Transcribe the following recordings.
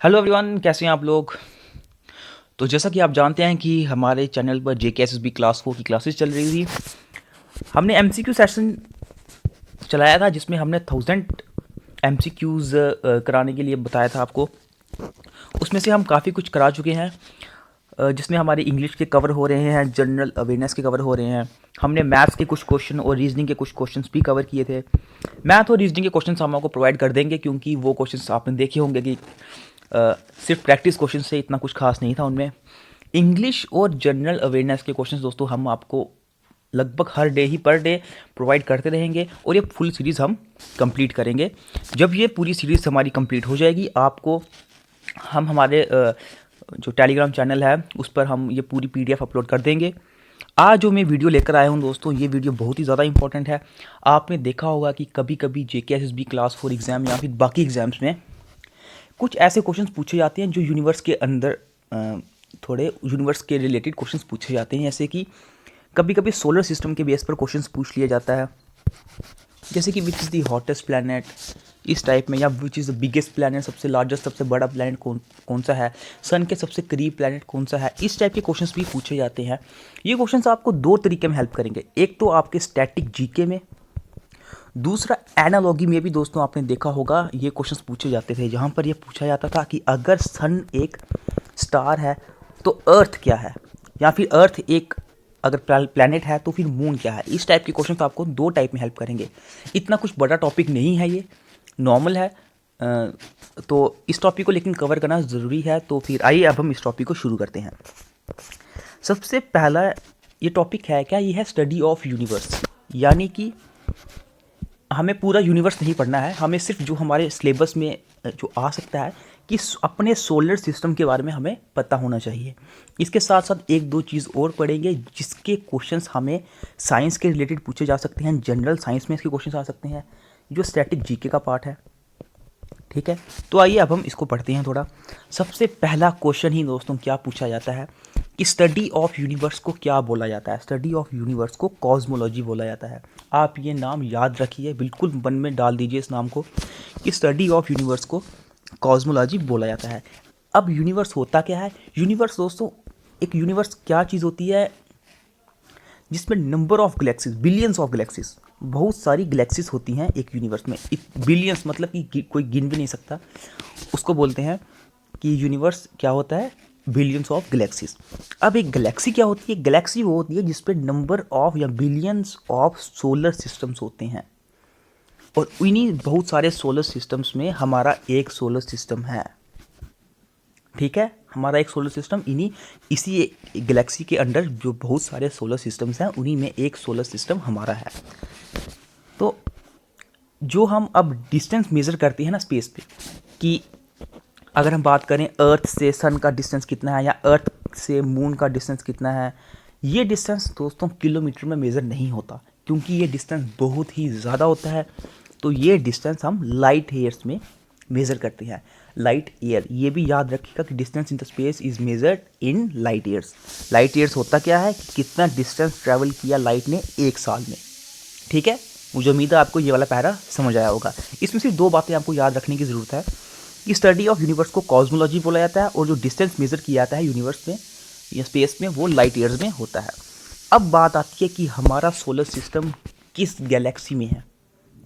Hello everyone, कैसे हैं आप लोग। तो जैसा कि आप जानते हैं कि हमारे चैनल पर JKSSB क्लास 4 की क्लासेस चल रही थी। हमने MCQ सेशन चलाया था जिसमें हमने 1000 MCQs कराने के लिए बताया था आपको। उसमें से हम काफ़ी कुछ करा चुके हैं, जिसमें हमारे इंग्लिश के कवर हो रहे हैं, जनरल अवेयरनेस के कवर हो रहे हैं। हमने मैथ्स के कुछ क्वेश्चन और रीजनिंग के कुछ क्वेश्चंस भी कवर किए थे। मैथ और रीजनिंग के क्वेश्चंस हम आपको प्रोवाइड कर देंगे, क्योंकि वो क्वेश्चंस आपने देखे होंगे कि सिर्फ प्रैक्टिस क्वेश्चन से इतना कुछ खास नहीं था उनमें। इंग्लिश और जनरल अवेयरनेस के क्वेश्चंस दोस्तों हम आपको लगभग हर डे ही पर डे प्रोवाइड करते रहेंगे, और ये फुल सीरीज़ हम कंप्लीट करेंगे। जब ये पूरी सीरीज़ हमारी कंप्लीट हो जाएगी, आपको हम हमारे जो टेलीग्राम चैनल है उस पर हम ये पूरी PDF अपलोड कर देंगे। आज जो मैं वीडियो लेकर आया हूँ दोस्तों, ये वीडियो बहुत ही ज़्यादा इंपॉर्टेंट है। आपने देखा होगा कि कभी कभी JKSSB क्लास 4 एग्ज़ाम या फिर बाकी एग्ज़ाम्स में कुछ ऐसे क्वेश्चंस पूछे जाते हैं जो यूनिवर्स के अंदर थोड़े यूनिवर्स के रिलेटेड क्वेश्चंस पूछे जाते हैं। जैसे कि कभी कभी सोलर सिस्टम के बेस पर क्वेश्चंस पूछ लिया जाता है, जैसे कि which is the hottest planet, इस टाइप में, या which is the biggest planet, सबसे लार्जेस्ट सबसे बड़ा प्लैनेट कौन सा है, सन के सबसे करीब प्लैनेट कौन सा है। इस टाइप के क्वेश्चंस भी पूछे जाते हैं। ये क्वेश्चंस आपको दो तरीके में हेल्प करेंगे। एक तो आपके स्टैटिक जीके में, दूसरा एनालॉजी में भी दोस्तों आपने देखा होगा ये क्वेश्चंस पूछे जाते थे, जहाँ पर ये पूछा जाता था कि अगर सन एक स्टार है तो अर्थ क्या है, या फिर अर्थ एक अगर प्लैनेट है तो फिर मून क्या है। इस टाइप के क्वेश्चन तो आपको दो टाइप में हेल्प करेंगे। इतना कुछ बड़ा टॉपिक नहीं है, ये नॉर्मल है। तो इस टॉपिक को लेकिन कवर करना ज़रूरी है। तो फिर आइए अब हम इस टॉपिक को शुरू करते हैं। सबसे पहला ये टॉपिक है क्या, ये है स्टडी ऑफ यूनिवर्स। यानी कि हमें पूरा यूनिवर्स नहीं पढ़ना है, हमें सिर्फ जो हमारे सिलेबस में जो आ सकता है कि अपने सोलर सिस्टम के बारे में हमें पता होना चाहिए। इसके साथ साथ एक दो चीज़ और पढ़ेंगे जिसके क्वेश्चंस हमें साइंस के रिलेटेड पूछे जा सकते हैं। जनरल साइंस में इसके क्वेश्चंस आ सकते हैं, जो स्टैटिक जीके का पार्ट है। ठीक है, तो आइए अब हम इसको पढ़ते हैं थोड़ा। सबसे पहला क्वेश्चन ही दोस्तों क्या पूछा जाता है कि स्टडी ऑफ यूनिवर्स को क्या बोला जाता है। स्टडी ऑफ यूनिवर्स को कॉस्मोलॉजी बोला जाता है। आप ये नाम याद रखिए, बिल्कुल मन में डाल दीजिए इस नाम को कि स्टडी ऑफ यूनिवर्स को कॉस्मोलॉजी बोला जाता है। अब यूनिवर्स होता क्या है। यूनिवर्स दोस्तों, एक यूनिवर्स क्या चीज़ होती है जिसमें number of galaxies, billions of galaxies, बहुत सारी गैलेक्सीज होती हैं एक यूनिवर्स में। बिलियंस मतलब कि कोई गिन भी नहीं सकता, उसको बोलते हैं कि यूनिवर्स क्या होता है, बिलियंस ऑफ गैलेक्सीज। अब एक गैलेक्सी क्या होती है, गैलेक्सी वो होती है जिसपे नंबर ऑफ या बिलियंस ऑफ सोलर सिस्टम्स होते हैं, और इन्हीं बहुत सारे सोलर सिस्टम्स में हमारा एक सोलर सिस्टम है। ठीक है, हमारा एक सोलर सिस्टम इन्हीं इसी गैलेक्सी के अंडर जो बहुत सारे सोलर सिस्टम्स हैं उन्हीं में एक सोलर सिस्टम हमारा है। तो जो हम अब डिस्टेंस मेज़र करते हैं ना स्पेस पे, कि अगर हम बात करें अर्थ से सन का डिस्टेंस कितना है या अर्थ से मून का डिस्टेंस कितना है, ये डिस्टेंस दोस्तों किलोमीटर में मेज़र नहीं होता, क्योंकि ये डिस्टेंस बहुत ही ज़्यादा होता है। तो ये डिस्टेंस हम लाइट ईयर्स में मेज़र करते हैं। लाइट ईयर, ये भी याद रखिएगा कि distance in the space is measured in light years. Light years होता क्या है कि कितना डिस्टेंस ट्रैवल किया लाइट ने एक साल में। ठीक है, मुझे उम्मीद है आपको ये वाला पैरा समझ आया होगा। इसमें सिर्फ दो बातें आपको याद रखने की ज़रूरत है कि स्टडी ऑफ यूनिवर्स को कॉस्मोलॉजी बोला जाता है, और जो डिस्टेंस मेज़र किया जाता है यूनिवर्स में या स्पेस में वो लाइट ईयर्स में होता है। अब बात आती है कि हमारा सोलर सिस्टम किस गैलेक्सी में है।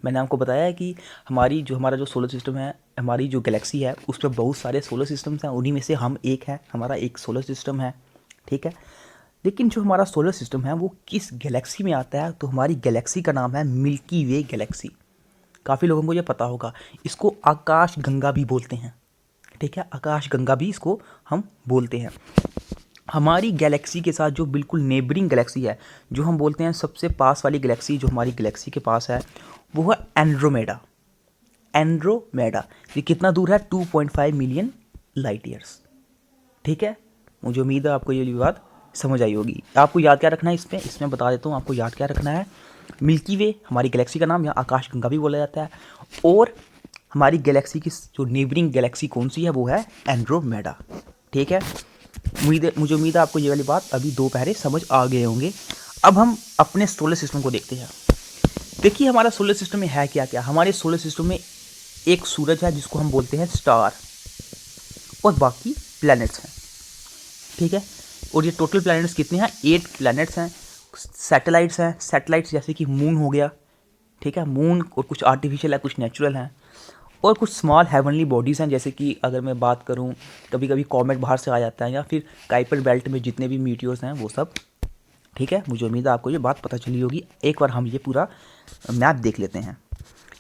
मैंने आपको बताया है कि हमारा जो सोलर सिस्टम है, हमारी जो गैलेक्सी है, उस पर बहुत सारे सोलर सिस्टम्स हैं, उन्हीं में से हम एक हैं, हमारा एक सोलर सिस्टम है। ठीक है, लेकिन जो हमारा सोलर सिस्टम है वो किस गैलेक्सी में आता है, तो हमारी गैलेक्सी का नाम है मिल्की वे गैलेक्सी। काफ़ी लोगों को ये पता होगा, इसको आकाश गंगा भी बोलते हैं। ठीक है, आकाश गंगा भी इसको हम बोलते हैं। हमारी गैलेक्सी के साथ जो बिल्कुल नेबरिंग गैलेक्सी है, जो हम बोलते हैं सबसे पास वाली गैलेक्सी जो हमारी गैलेक्सी के पास है, वो है एंड्रोमेडा। एंड्रोमेडा ये कितना दूर है, 2.5 मिलियन लाइट ईयर्स। ठीक है, मुझे उम्मीद है आपको ये बात समझ आई होगी। आपको याद क्या रखना है, इसमें बता देता हूँ आपको याद क्या रखना है। मिल्की वे हमारी गैलेक्सी का नाम, या आकाश गंगा भी बोला जाता है, और हमारी गैलेक्सी की जो नेबरिंग गैलेक्सी कौन सी है वो है एंड्रोमेडा। ठीक है, मुझे उम्मीद है आपको ये वाली बात अभी दो पहरे समझ आ गए होंगे। अब हम अपने सोलर सिस्टम को देखते हैं। देखिए हमारा सोलर सिस्टम में है क्या क्या। हमारे सोलर सिस्टम में एक सूरज है जिसको हम बोलते हैं स्टार, और बाकी प्लैनेट्स हैं, ठीक है। और ये टोटल प्लैनेट्स कितने हैं, 8 प्लैनेट्स हैं। सैटेलाइट्स हैं, सैटेलाइट्स जैसे कि मून हो गया, ठीक है, मून, और कुछ आर्टिफिशियल है, कुछ नेचुरल हैं, और कुछ स्मॉल हेवनली बॉडीज़ हैं, जैसे कि अगर मैं बात करूं, कभी कभी कॉमेट बाहर से आ जाता है, या फिर काइपर बेल्ट में जितने भी मीटियोर्स हैं वो सब, ठीक है। मुझे उम्मीद है आपको ये बात पता चली होगी। एक बार हम ये पूरा मैप देख लेते हैं।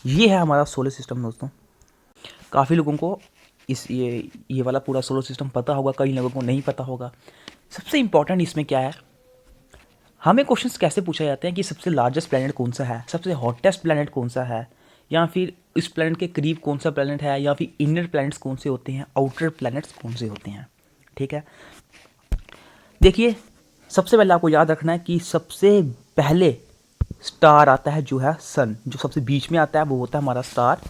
ये है हमारा सोलर सिस्टम दोस्तों। काफ़ी लोगों को ये वाला पूरा सोलर सिस्टम पता होगा, कई लोगों को नहीं पता होगा। सबसे इम्पॉर्टेंट इसमें क्या है, हमें क्वेश्चंस कैसे पूछे जाते हैं कि सबसे लार्जेस्ट प्लैनेट कौन सा है, सबसे हॉटेस्ट प्लैनेट कौन सा है, या फिर इस प्लैनेट के करीब कौन सा प्लैनेट है, या फिर इनर प्लैनेट्स कौन से होते हैं, आउटर प्लैनेट्स कौन से होते हैं, ठीक है। देखिए, सबसे पहले आपको याद रखना है कि सबसे पहले स्टार आता है जो है सन, जो सबसे बीच में आता है वो होता है हमारा स्टार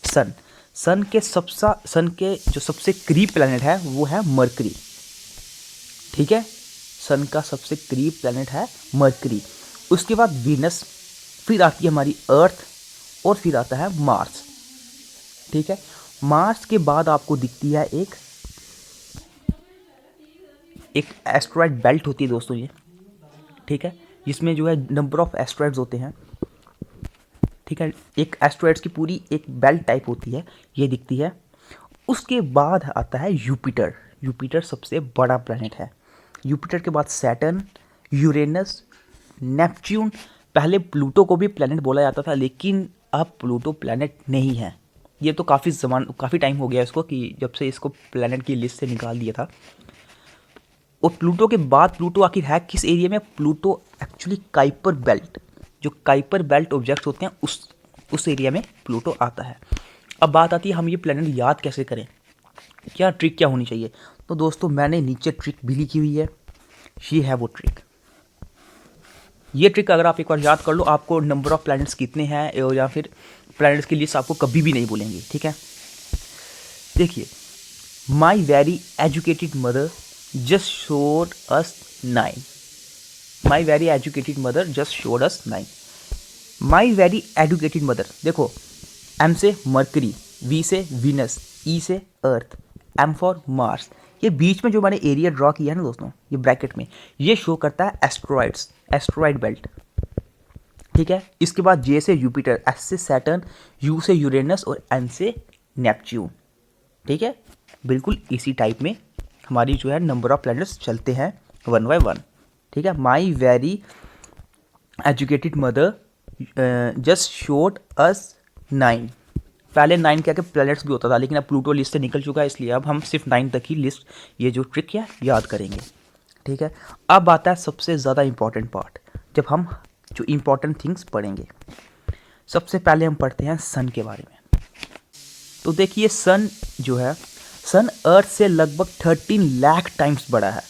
सन। सन के जो सबसे करीब प्लैनेट है वो है मरकरी, ठीक है। सन का सबसे करीब प्लैनेट है मरकरी। उसके बाद वीनस, फिर आती है हमारी अर्थ, और फिर आता है मार्स, ठीक है। मार्स के बाद आपको दिखती है एक एस्ट्रॉयड बेल्ट होती है दोस्तों ये, ठीक है, जिसमें जो है नंबर ऑफ एस्ट्रॉयड्स होते हैं, ठीक है। एक एस्ट्रॉयड्स की पूरी एक बेल्ट टाइप होती है, ये दिखती है। उसके बाद आता है यूपिटर। यूपिटर सबसे बड़ा प्लैनेट है। यूपिटर के बाद सैटर्न, यूरेनस, नेपच्यून। पहले प्लूटो को भी प्लैनेट बोला जाता था, लेकिन अब प्लूटो प्लैनेट नहीं है। ये तो काफ़ी टाइम हो गया इसको, कि जब से इसको प्लैनेट की लिस्ट से निकाल दिया था। और प्लूटो के बाद प्लूटो आखिर है किस एरिया में, प्लूटो एक्चुअली काइपर बेल्ट, जो काइपर बेल्ट ऑब्जेक्ट्स होते हैं उस एरिया में प्लूटो आता है। अब बात आती है हम ये प्लैनेट याद कैसे करें, क्या होनी चाहिए। तो दोस्तों मैंने नीचे ट्रिक भी लिखी हुई है, ये है वो ट्रिक। ये ट्रिक अगर आप एक बार याद कर लो, आपको नंबर ऑफ प्लैनेट्स कितने हैं या फिर प्लैनेट्स की लिस्ट आपको कभी भी नहीं भूलेंगे, ठीक है। देखिए, my very educated mother just showed us 9। My very educated mother just showed us 9। My very educated mother, देखो, एम से मरकरी, वी से वीनस, ई से अर्थ, एम फॉर मार्स। ये बीच में जो मैंने एरिया ड्रॉ किया है ना दोस्तों, ये ब्रैकेट में, ये शो करता है एस्ट्रॉइड्स, एस्ट्रॉइड बेल्ट, ठीक है। इसके बाद जे से जुपिटर, एस से सैटर्न, यू से यूरेनस और एन से नेपच्यून, ठीक है। बिल्कुल इसी टाइप में हमारी जो है नंबर ऑफ प्लैनेट्स चलते हैं 1 बाय 1, ठीक है। My very educated mother just showed us 9। पहले 9 क्या के प्लैनेट्स भी होता था, लेकिन अब प्लूटो लिस्ट से निकल चुका है, इसलिए अब हम सिर्फ 9 तक ही लिस्ट, ये जो ट्रिक है याद करेंगे, ठीक है। अब आता है सबसे ज़्यादा इंपॉर्टेंट पार्ट, जब हम जो इंपॉर्टेंट थिंग्स पढ़ेंगे। सबसे पहले हम पढ़ते हैं सन के बारे में। तो देखिए, सन जो है, सन अर्थ से लगभग 13 लाख टाइम्स बड़ा है,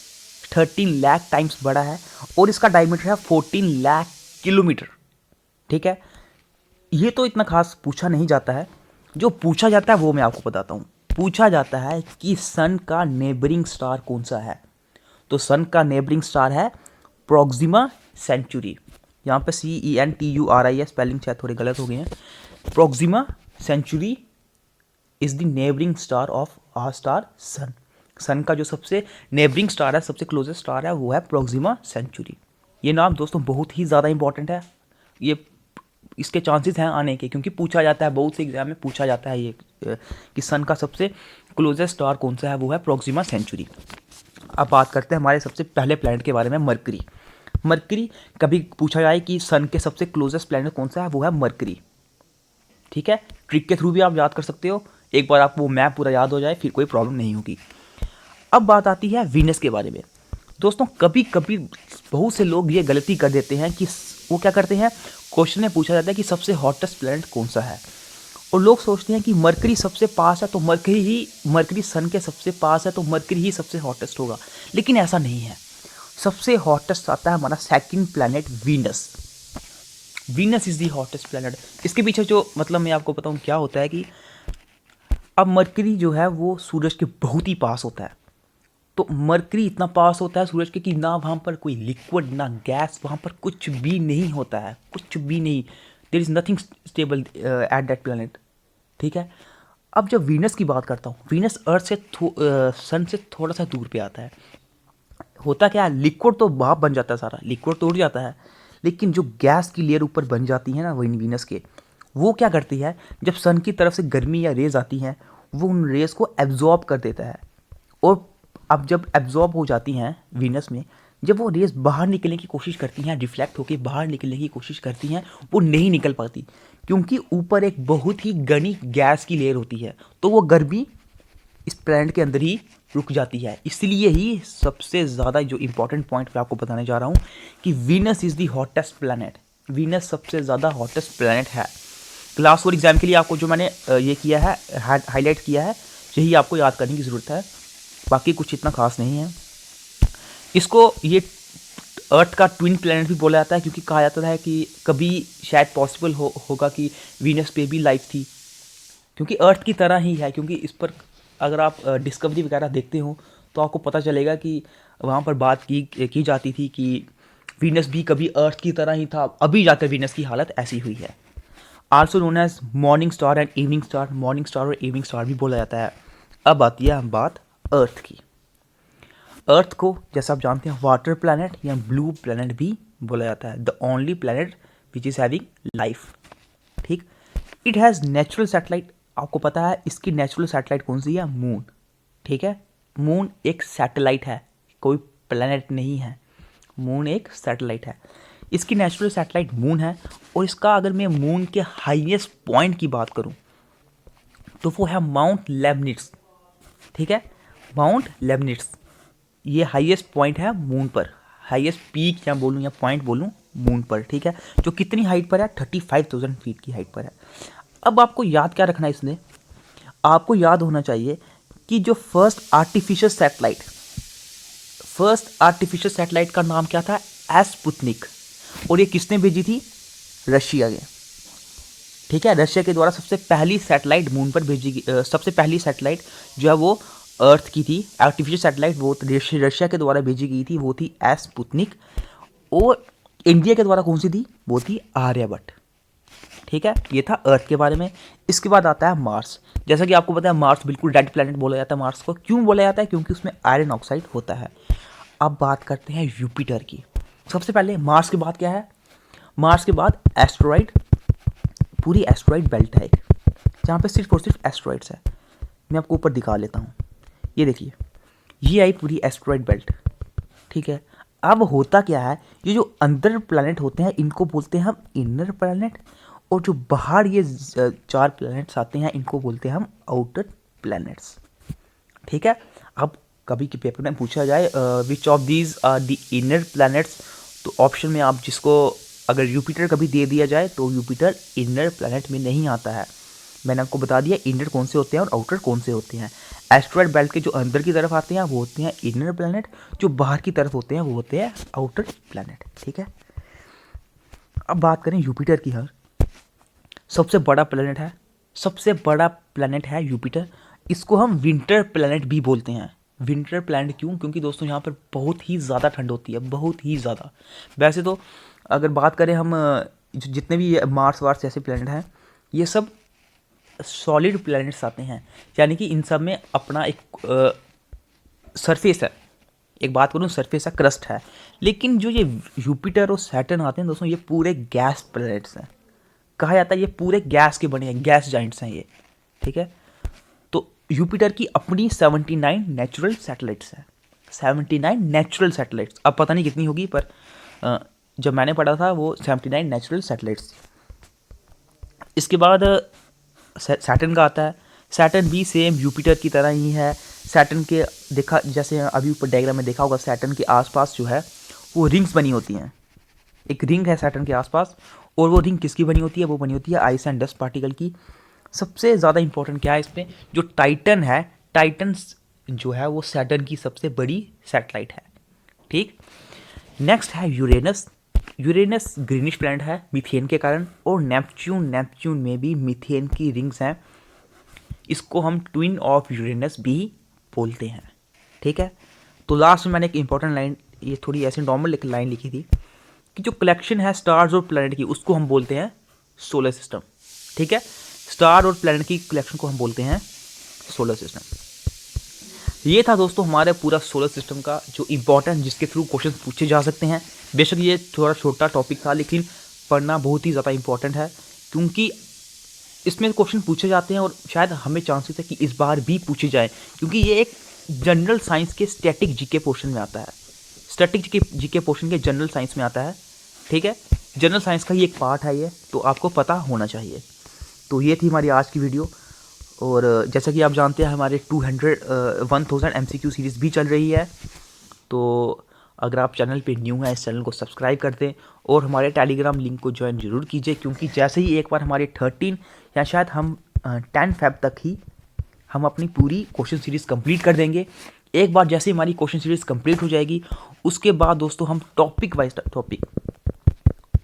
13 लाख टाइम्स बड़ा है, और इसका डायमीटर है 14 लाख किलोमीटर, ठीक है। ये तो इतना खास पूछा नहीं जाता है, जो पूछा जाता है वो मैं आपको बताता हूँ। पूछा जाता है कि सन का नेबरिंग स्टार कौन सा है। तो सन का नेबरिंग स्टार है प्रोक्सिमा सेंचुरी। यहाँ पे CENTURI, स्पेलिंग शायद थोड़े गलत हो गए हैं। Proxima Centauri is the neighbouring star of our star sun. Sun का जो सबसे नेबरिंग स्टार है, सबसे क्लोजेस्ट स्टार है, वो है प्रोक्सिमा सेंचुरी। ये नाम दोस्तों बहुत ही ज़्यादा इंपॉर्टेंट है, ये इसके चांसेस हैं आने के, क्योंकि पूछा जाता है, बहुत से एग्जाम में पूछा जाता है ये कि सन का सबसे क्लोजेस्ट स्टार कौन सा है, वो है प्रोक्सिमा सेंचुरी। अब बात करते हैं हमारे सबसे पहले प्लैनेट के बारे में, मरकरी। मरकरी, कभी पूछा जाए कि सन के सबसे क्लोजेस्ट प्लैनेट कौन सा है, वो है मरकरी, ठीक है। ट्रिक के थ्रू भी आप याद कर सकते हो, एक बार आपको वो मैप पूरा याद हो जाए फिर कोई प्रॉब्लम नहीं होगी। अब बात आती है वीनस के बारे में। दोस्तों कभी कभी बहुत से लोग ये गलती कर देते हैं कि वो क्या करते हैं, क्वेश्चन में पूछा जाता है कि सबसे हॉटेस्ट प्लैनेट कौन सा है, और लोग सोचते हैं कि मरकरी सबसे पास है तो मरकरी सन के सबसे पास है तो मरकरी ही सबसे हॉटेस्ट होगा, लेकिन ऐसा नहीं है। सबसे हॉटेस्ट आता है हमारा second planet Venus. Venus is the hottest planet. इसके पीछे जो मतलब मैं आपको बताऊं क्या होता है कि अब मरकरी जो है वो सूरज के बहुत ही पास होता है। तो मरकरी इतना पास होता है सूरज के कि ना वहाँ पर कोई लिक्विड ना गैस, वहाँ पर कुछ भी नहीं होता है, कुछ भी नहीं। There is nothing stable at that planet, ठीक है। अब जब वीनस की बात करता हूँ, वीनस अर्थ से सन से थोड़ा सा दूर पे आता है। होता क्या है, लिक्विड तो भाप बन जाता है, सारा लिक्विड तो उड़ जाता है, लेकिन जो गैस की लेयर ऊपर बन जाती है ना वीनस के, वो क्या करती है, जब सन की तरफ से गर्मी या रेज आती हैं, वो उन रेज को एब्जॉर्ब कर देता है। और अब जब एब्जॉर्ब हो जाती हैं वीनस में, जब वो रेज बाहर निकलने की कोशिश करती हैं, रिफ्लेक्ट होकर बाहर निकलने की कोशिश करती हैं, वो नहीं निकल पाती, क्योंकि ऊपर एक बहुत ही घनी गैस की लेयर होती है, तो वो गर्मी इस प्लैनेट के अंदर ही रुक जाती है। इसलिए ही सबसे ज़्यादा जो इंपॉर्टेंट पॉइंट मैं आपको बताने जा रहा हूँ कि Venus is the hottest planet. Venus सबसे ज़्यादा हॉटेस्ट प्लैनेट है। क्लास 4 एग्जाम के लिए आपको जो मैंने ये किया है, हाईलाइट किया है, यही आपको याद करने की ज़रूरत है, बाकी कुछ इतना खास नहीं है। इसको ये अर्थ का ट्विन प्लैनेट भी बोला जाता है, क्योंकि कहा जाता है कि कभी शायद पॉसिबल होगा कि वीनस पे भी लाइफ थी, क्योंकि अर्थ की तरह ही है। क्योंकि इस पर अगर आप डिस्कवरी वगैरह देखते हो तो आपको पता चलेगा कि वहाँ पर बात की जाती थी कि वीनस भी कभी अर्थ की तरह ही था, अभी जाकर वीनस की हालत ऐसी हुई है। Also known as morning star and evening star, morning star और इवनिंग स्टार भी बोला जाता है। अब आती है बात अर्थ की। अर्थ को जैसा आप जानते हैं वाटर प्लैनेट या ब्लू प्लैनेट भी बोला जाता है, the only planet which is having life. ठीक, इट हैज़ नेचुरल सैटेलाइट। आपको पता है इसकी नेचुरल सैटेलाइट कौन सी है? मून। ठीक है, मून एक सैटेलाइट है, कोई प्लैनेट नहीं है, मून एक सैटेलाइट है। इसकी नेचुरल सैटेलाइट मून है, और इसका अगर मैं मून के हाईएस्ट पॉइंट की बात करूं तो वो है माउंट लेबनिट्स। ठीक है, माउंट लेबनिट्स ये हाईएस्ट पॉइंट है मून पर, हाईएस्ट पीक या बोलूँ या पॉइंट बोलूँ मून पर। ठीक है, जो कितनी हाइट पर है? 35,000 फीट की हाइट पर है। अब आपको याद क्या रखना है इसमें? आपको याद होना चाहिए कि जो फर्स्ट आर्टिफिशियल सैटेलाइट का नाम क्या था? स्पुतनिक। और ये किसने भेजी थी? रशिया के। ठीक है, रशिया के द्वारा सबसे पहली सैटेलाइट मून पर भेजी गई। सबसे पहली सैटेलाइट जो है वो अर्थ की थी, आर्टिफिशियल सैटेलाइट, वो रशिया के द्वारा भेजी गई थी, वो थी स्पुतनिक। और इंडिया के द्वारा कौन सी थी? वो थी आर्यभट्ट। ठीक है, ये था अर्थ के बारे में। इसके बाद आता है मार्स। जैसा कि आपको पता है मार्स बिल्कुल डेड प्लैनेट बोला जाता है मार्स को। क्यों बोला जाता है? क्योंकि उसमें आयरन ऑक्साइड होता है। अब बात करते हैं यूपिटर की। सबसे पहले मार्स के बाद क्या है? मार्स के बाद एस्ट्रॉइड, पूरी एस्ट्रॉइड बेल्ट है एक, जहाँ पे सिर्फ और सिर्फ एस्ट्रॉइड्स है। मैं आपको ऊपर दिखा लेता हूँ, ये देखिए, ये आई पूरी एस्ट्रॉइड बेल्ट। ठीक है, अब होता क्या है, ये जो अंदर प्लैनेट होते हैं इनको बोलते हैं हम इनर प्लैनेट, और जो बाहर ये 4 प्लैनेट्स आते हैं इनको बोलते हैं हम आउटर प्लैनेट्स। ठीक है, अब कभी के पेपर में पूछा जाए which of these are the inner planets, तो ऑप्शन में आप जिसको अगर यूपिटर कभी दे दिया जाए तो यूपिटर इनर प्लैनेट में नहीं आता है। मैंने आपको बता दिया इनर कौन से होते हैं और आउटर कौन से होते हैं। एस्ट्रॉइड बेल्ट के जो अंदर की तरफ आते हैं वो होते हैं इनर प्लैनेट, जो बाहर की तरफ होते हैं वो होते हैं आउटर प्लैनेट। ठीक है, अब बात करें यूपिटर की। हर सबसे बड़ा प्लैनेट है, सबसे बड़ा प्लैनेट है यूपिटर। इसको हम विंटर प्लैनेट भी बोलते हैं। विंटर प्लैनेट क्यों? क्योंकि दोस्तों यहाँ पर बहुत ही ज़्यादा ठंड होती है, बहुत ही ज़्यादा। वैसे तो अगर बात करें हम जितने भी मार्स वार्स जैसे प्लैनेट हैं, ये सब सॉलिड प्लैनेट्स आते हैं, यानी कि इन सब में अपना एक सरफेस है। एक बात करूँ, सरफेस है, क्रस्ट है। लेकिन जो ये यूपिटर और सैटर्न आते हैं दोस्तों, ये पूरे गैस प्लैनेट्स हैं। कहा जाता है ये पूरे गैस के बने हैं, गैस जाइंट्स हैं ये। ठीक है, तो यूपिटर की अपनी 79 नेचुरल सैटेलाइट्स हैं। 79 नेचुरल सैटेलाइट्स, अब पता नहीं कितनी होगी, पर जब मैंने पढ़ा था वो 79 नेचुरल सैटेलाइट्स। इसके बाद सैटर्न का आता है। सैटर्न भी सेम यूपिटर की तरह ही है। सैटर्न के देखा, जैसे अभी ऊपर डायग्राम में देखा होगा, सैटर्न के आसपास जो है वो रिंग्स बनी होती हैं। एक रिंग है सैटर्न के आसपास, और वो रिंग किसकी बनी होती है? वो बनी होती है आइस एंड डस्ट पार्टिकल की। सबसे ज़्यादा इंपॉर्टेंट क्या है इसमें? जो टाइटन है, टाइटन जो है वो सैटर्न की सबसे बड़ी सैटेलाइट है। ठीक, नेक्स्ट है यूरेनस। यूरेनस ग्रीनिश प्लैनेट है मीथेन के कारण, और नेपच्यून में भी मीथेन की रिंग्स हैं। इसको हम ट्विन ऑफ यूरेनस भी बोलते हैं। ठीक है, तो लास्ट में मैंने एक इंपॉर्टेंट लाइन, ये थोड़ी ऐसे नॉर्मल लाइन लिखी थी कि जो कलेक्शन है स्टार्स और प्लैनेट की, उसको हम बोलते हैं सोलर सिस्टम। ठीक है, स्टार और प्लैनेट की कलेक्शन को हम बोलते हैं सोलर सिस्टम। ये था दोस्तों हमारे पूरा सोलर सिस्टम का जो इम्पोर्टेंट, जिसके थ्रू क्वेश्चन पूछे जा सकते हैं। बेशक ये थोड़ा छोटा टॉपिक था, लेकिन पढ़ना बहुत ही ज़्यादा इम्पोर्टेंट है, क्योंकि इसमें क्वेश्चन पूछे जाते हैं और शायद हमें चांसेस है कि इस बार भी पूछे जाए, क्योंकि ये एक जनरल साइंस के स्टैटिक जीके पोर्शन में आता है। स्टैटिक जीके पोर्शन के जनरल साइंस में आता है, ठीक है। जनरल साइंस का ही एक पार्ट है ये, तो आपको पता होना चाहिए। तो ये थी हमारी आज की वीडियो। और जैसा कि आप जानते हैं हमारे 1000 MCQ सीरीज़ भी चल रही है। तो अगर आप चैनल पे न्यू हैं, इस चैनल को सब्सक्राइब कर दें और हमारे टेलीग्राम लिंक को ज्वाइन ज़रूर कीजिए, क्योंकि जैसे ही एक बार हमारे 13 या शायद हम 10 फेब तक ही हम अपनी पूरी क्वेश्चन सीरीज़ कंप्लीट कर देंगे। एक बार जैसे हमारी क्वेश्चन सीरीज़ कंप्लीट हो जाएगी, उसके बाद दोस्तों हम टॉपिक वाइज टॉपिक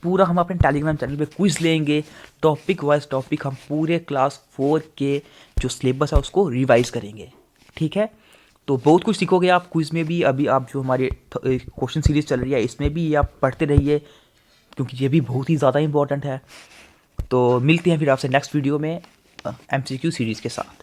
पूरा हम अपने टेलीग्राम चैनल पे क्विज़ लेंगे। टॉपिक वाइज टॉपिक हम पूरे क्लास 4 के जो सिलेबस है उसको रिवाइज करेंगे, ठीक है। तो बहुत कुछ सीखोगे आप क्विज़ में भी। अभी आप जो हमारी क्वेश्चन सीरीज़ चल रही है इसमें भी आप पढ़ते रहिए, क्योंकि ये भी बहुत ही ज़्यादा इंपॉर्टेंट है। तो मिलते हैं फिर आपसे नेक्स्ट वीडियो में MCQ सीरीज़ के साथ।